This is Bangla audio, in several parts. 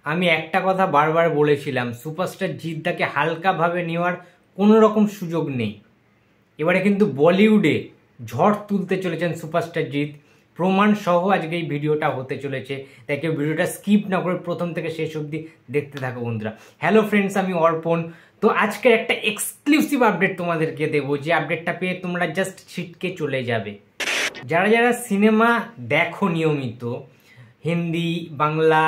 আমি একটা কথা বারবার বলেছিলাম, সুপারস্টার জিদ্দাকে হালকাভাবে নেওয়ার কোনো রকম সুযোগ নেই। এবারে কিন্তু বলিউডে ঝড় তুলতে চলেছেন সুপারস্টার জিৎ, প্রমাণ সহ আজকে এই ভিডিওটা হতে চলেছে। তাই কেউ ভিডিওটা স্কিপ না করে প্রথম থেকে শেষ অবধি দেখতে থাকো বন্ধুরা। হ্যালো ফ্রেন্ডস, আমি অর্পণ। তো আজকের একটা এক্সক্লুসিভ আপডেট তোমাদেরকে দেবো, যে আপডেটটা পেয়ে তোমরা জাস্ট ছিটকে চলে যাবে। যারা যারা সিনেমা দেখো নিয়মিত, হিন্দি বাংলা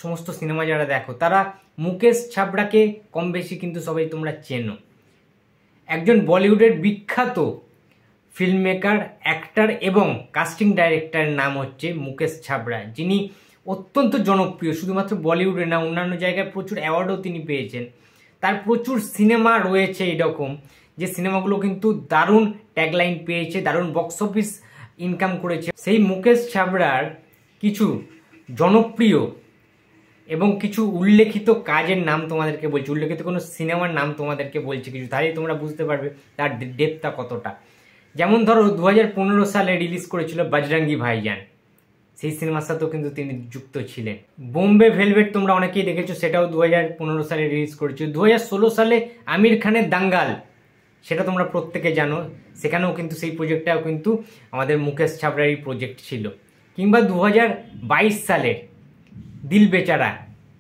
সমস্ত সিনেমা যারা দেখো, তারা মুকেশ ছাবড়াকে কম বেশি কিন্তু সবাই তোমরা চেনো। একজন বলিউডের বিখ্যাত ফিল্ম মেকার, অ্যাক্টর এবং কাস্টিং ডাইরেক্টরের নাম হচ্ছে মুকেশ ছাবড়া, যিনি অত্যন্ত জনপ্রিয়। শুধুমাত্র বলিউডে না, অন্যান্য জায়গায় প্রচুর অ্যাওয়ার্ডও তিনি পেয়েছেন। তার প্রচুর সিনেমা রয়েছে এরকম, যে সিনেমাগুলো কিন্তু দারুণ ট্যাগলাইন পেয়েছে, দারুণ বক্স অফিস ইনকাম করেছে। সেই মুকেশ ছাবড়ার কিছু জনপ্রিয় এবং কিছু উল্লেখিত কাজের নাম তোমাদেরকে বলছি, উল্লেখিত কোনো সিনেমার নাম তোমাদেরকে বলছি কিছু, তাহলেই তোমরা বুঝতে পারবে তার ডেপথটা কতটা। যেমন ধরো 2015 সালে রিলিজ করেছিল বজরঙ্গি ভাইজান, সেই সিনেমার সাথেও কিন্তু তিনি যুক্ত ছিলেন। বোম্বে ভেলভেট তোমরা অনেকেই দেখেছো, সেটাও 2015 সালে রিলিজ করেছিল। 2016 সালে আমির খানের দাঙ্গাল, সেটা তোমরা প্রত্যেকে জানো, সেখানেও কিন্তু সেই প্রজেক্টটাও কিন্তু আমাদের মুকেশ ছাবড়ারই প্রজেক্ট ছিল। কিংবা 2022 সালের দিল বেচারা,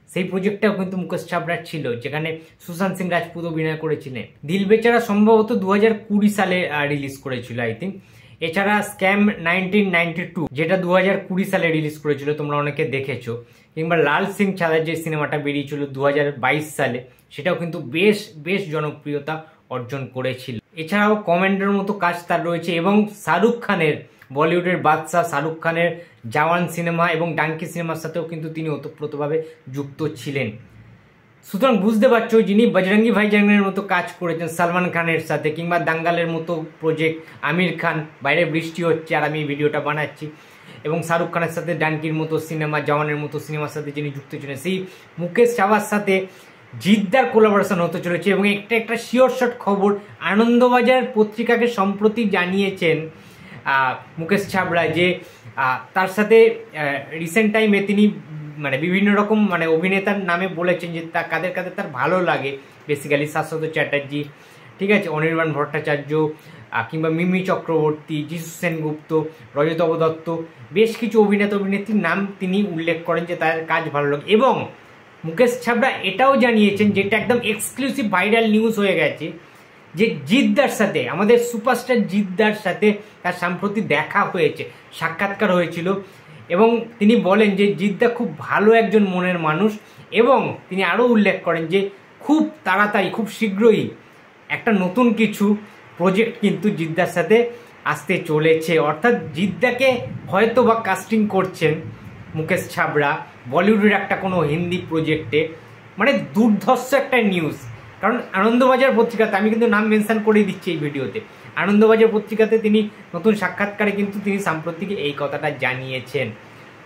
সেই প্রজেক্টটাও কিন্তু মুকেশ ছাবড়ার ছিল, যেখানে সুশান্ত সিং রাজপুত অভিনয় করেছিলেন। দিল বেচারা সম্ভবত 2020 সালে রিলিজ করেছিল আই থিঙ্ক। এছাড়া স্ক্যাম 1992, যেটা 2020 সালে রিলিজ করেছিল, তোমরা অনেকে দেখেছো। কিংবা লাল সিং চাঁদের যে সিনেমাটা বেরিয়েছিল 2022 সালে, সেটাও কিন্তু বেশ বেশ জনপ্রিয়তা অর্জন করেছিল। এছাড়াও কমান্ডোর মতো কাজ তার রয়েছে, এবং শাহরুখ খানের, বলিউডের বাদশাহ শাহরুখ খানের জওয়ান সিনেমা এবং ডাঙ্কি সিনেমার সাথেও কিন্তু তিনি ওতপ্রোতভাবে যুক্ত ছিলেন। সুতরাং বুঝতে পারছো, যিনি বজরঙ্গি ভাইজানের মতো কাজ করেছেন সালমান খানের সাথে, কিংবা দাঙ্গালের মতো প্রজেক্ট, আমির খান, বাইরে বৃষ্টি হচ্ছে আর আমি এই ভিডিওটা বানাচ্ছি, এবং শাহরুখ খানের সাথে ডাঙ্কির মতো সিনেমা, জওয়ানের মতো সিনেমার সাথে যিনি যুক্ত ছিলেন, সেই মুকেশ ছাবড়ার সাথে জিদ্দার কোলাবোরেশন হতে চলেছে। এবং একটা শিওর শট খবর আনন্দবাজার পত্রিকাকে সম্প্রতি জানিয়েছেন মুকেশ ছাবড়া, যে তার সাথে রিসেন্ট টাইমে তিনি বিভিন্ন রকম অভিনেতার নামে বলেছেন যে কাদের কাদের তার ভালো লাগে। বেসিক্যালি শাশ্বত চ্যাটার্জি, ঠিক আছে, অনির্বাণ ভট্টাচার্য, কিংবা মিমি চক্রবর্তী, যিশু সেনগুপ্ত, রজতব দত্ত, বেশ কিছু অভিনেতা অভিনেত্রীর নাম তিনি উল্লেখ করেন যে তার কাজ ভালো লাগে। এবং মুকেশ ছাবড়া এটাও জানিয়েছেন, যেটা একদম এক্সক্লুসিভ ভাইরাল নিউজ হয়ে গেছে, যে জিদ্দার সাথে, আমাদের সুপারস্টার জিদ্দার সাথে তার সম্প্রতি দেখা হয়েছে, সাক্ষাৎকার হয়েছিল। এবং তিনি বলেন যে জিদ্দা খুব ভালো একজন মনের মানুষ, এবং তিনি আরও উল্লেখ করেন যে খুব তাড়াতাড়ি, খুব শীঘ্রই একটা নতুন কিছু প্রজেক্ট কিন্তু জিদ্দার সাথে আসতে চলেছে। অর্থাৎ জিদ্দাকে হয়তো বা কাস্টিং করছেন মুকেশ ছাবড়া বলিউডের একটা কোনো হিন্দি প্রজেক্টে। দুর্ধর্ষ একটা নিউজ। কারণ আনন্দবাজার পত্রিকাতে, আমি কিন্তু নাম মেনশন করে দিচ্ছি এই ভিডিওতে, আনন্দবাজার পত্রিকাতে তিনি নতুন সাক্ষাৎকারে কিন্তু তিনি সাম্প্রতিক এই কথাটা জানিয়েছেন।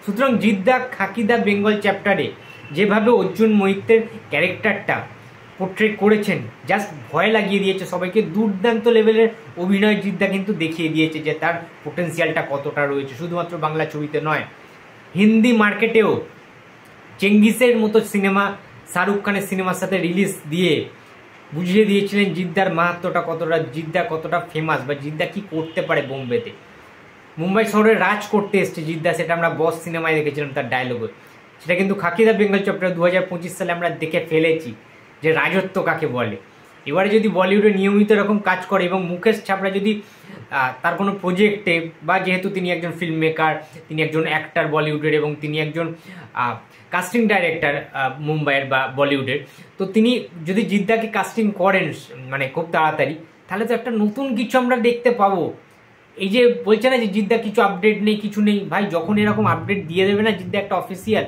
সুতরাং জিদ্দা খাকি দ্য বেঙ্গল চ্যাপ্টারে যেভাবে অর্জুন মৈত্রের ক্যারেক্টারটা পোর্ট্রেট করেছেন, জাস্ট ভয় লাগিয়ে দিয়েছে সবাইকে। দুর্দান্ত লেভেলের অভিনয় জিদ্দা কিন্তু দেখিয়ে দিয়েছে যে তার পোটেন্সিয়ালটা কতটা রয়েছে, শুধুমাত্র বাংলা ছবিতে নয়, হিন্দি মার্কেটেও চেঙ্গিসের মতো সিনেমা শাহরুখ খানের সিনেমার সাথে রিলিজ দিয়ে বুঝিয়ে দিয়েছিলেন জিদ্দার মাহাত্ম্যটা কতটা, জিদ্দা কতটা ফেমাস, বা জিদ্দা কি করতে পারে বোম্বেতে। মুম্বাই শহরে রাজ করতে এসছে জিদ্দা, সেটা আমরা বস সিনেমায় দেখেছিলাম তার ডায়লগে। সেটা কিন্তু খাকি দ্য বেঙ্গল চ্যাপ্টার 2025 সালে আমরা দেখে ফেলেছি যে রাজত্ব কাকে বলে। এবারে যদি বলিউডে নিয়মিত এরকম কাজ করে, এবং মুকেশ ছাবড়া যদি তার কোনো প্রজেক্টে, বা যেহেতু তিনি একজন ফিল্ম মেকার, তিনি একজন অ্যাক্টার বলিউডের, এবং তিনি একজন কাস্টিং ডাইরেক্টর মুম্বাইয়ের বা বলিউডের, তো তিনি যদি জিদ্দাকে কাস্টিং করেন খুব তাড়াতাড়ি, তাহলে তো একটা নতুন কিছু আমরা দেখতে পাবো। এই যে বলছে না যে জিদ্দা কিছু আপডেট নেই, কিছু নেই, ভাই যখন এরকম আপডেট দিয়ে দেবে না জিদ্দা একটা অফিসিয়াল,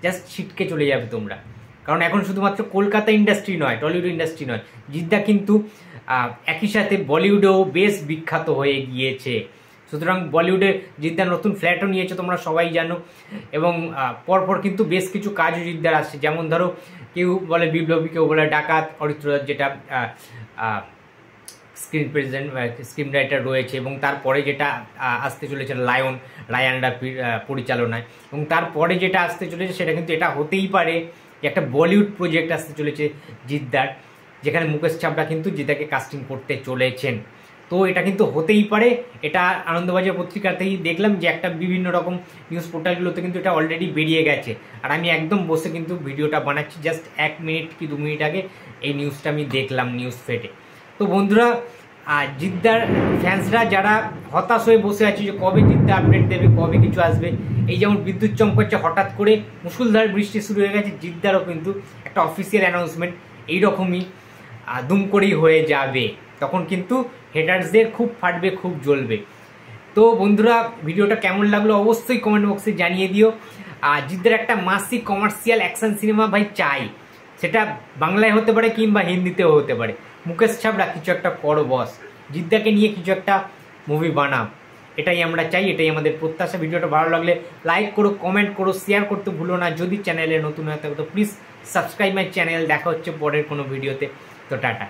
জাস্ট ছিটকে চলে যাবে তোমরা। কারণ এখন শুধুমাত্র কলকাতা ইন্ডাস্ট্রি নয়, টলিউড ইন্ডাস্ট্রি নয়, জিদ্দা কিন্তু একই সাথে বলিউডেও বেশ বিখ্যাত হয়ে গিয়েছে। সুতরাং বলিউডে জিদ্দার নতুন ফ্ল্যাটও নিয়েছে, তোমরা সবাই জানো। এবং পরপর কিন্তু বেশ কিছু কাজও জিদ্দার আসছে। যেমন ধরো, কেউ বলে বিপ্লবী, কেউ বলে ডাকাত, অরিত্রনাথ, যেটা স্ক্রিন রাইটার রয়েছে, এবং তারপরে যেটা আসতে চলেছে লায়ন রাফির পরিচালনায়, এবং তারপরে যেটা আসতে চলেছে সেটা কিন্তু এটা হতেই পারে যে একটা বলিউড প্রজেক্ট আসতে চলেছে জিদ্দার, যেখানে মুকেশ ছাবড়া কিন্তু জিদ্দাকে কাস্টিং করতে চলেছেন। তো এটা কিন্তু হতেই পারে। এটা আনন্দবাজার পত্রিকাতেই দেখলাম যে একটা বিভিন্ন রকম নিউজ পোর্টালগুলোতে কিন্তু এটা অলরেডি বেরিয়ে গেছে। আর আমি একদম বসে কিন্তু ভিডিওটা বানাচ্ছি, জাস্ট 1 মিনিট কি 2 মিনিট আগে এই নিউজটা আমি দেখলাম নিউজ ফেডে। তো বন্ধুরা, জিদ্দার ফ্যান্সরা যারা হতাশ হয়ে বসে আছে যে কবে জিদ্দা আপডেট দেবে, কবে কিছু আসবে, এই যেমন বিদ্যুৎ চমকাচ্ছে হঠাৎ করে মুষলধার বৃষ্টি শুরু হয়ে গেছে, জিদ্দারও কিন্তু একটা অফিসিয়াল অ্যানাউন্সমেন্ট এইরকমই দুম করেই হয়ে যাবে। তখন কিন্তু হেটার্সদের খুব ফাটবে, খুব জ্বলবে। তো বন্ধুরা, ভিডিওটা কেমন লাগলো অবশ্যই কমেন্ট বক্সে জানিয়ে দিও। আর জিদ্দার একটা মাসিক কমার্শিয়াল অ্যাকশন সিনেমা ভাই চাই, সেটা বাংলায় হতে পারে কিংবা হিন্দিতেও হতে পারে। মুকেশ ছাবড়া কিছু একটা করো বস, জিদ্দাকে নিয়ে কিছু একটা মুভি বানাও, এটাই আমরা চাই, এটাই আমাদের প্রত্যাশা। ভিডিওটা ভালো লাগলে লাইক করো, কমেন্ট করো, শেয়ার করতে ভুলো না। যদি চ্যানেলে নতুন হয়ে থাকো তো প্লিজ সাবস্ক্রাইব মাই চ্যানেল। দেখা হচ্ছে পরের কোনো ভিডিওতে। তো টাটা।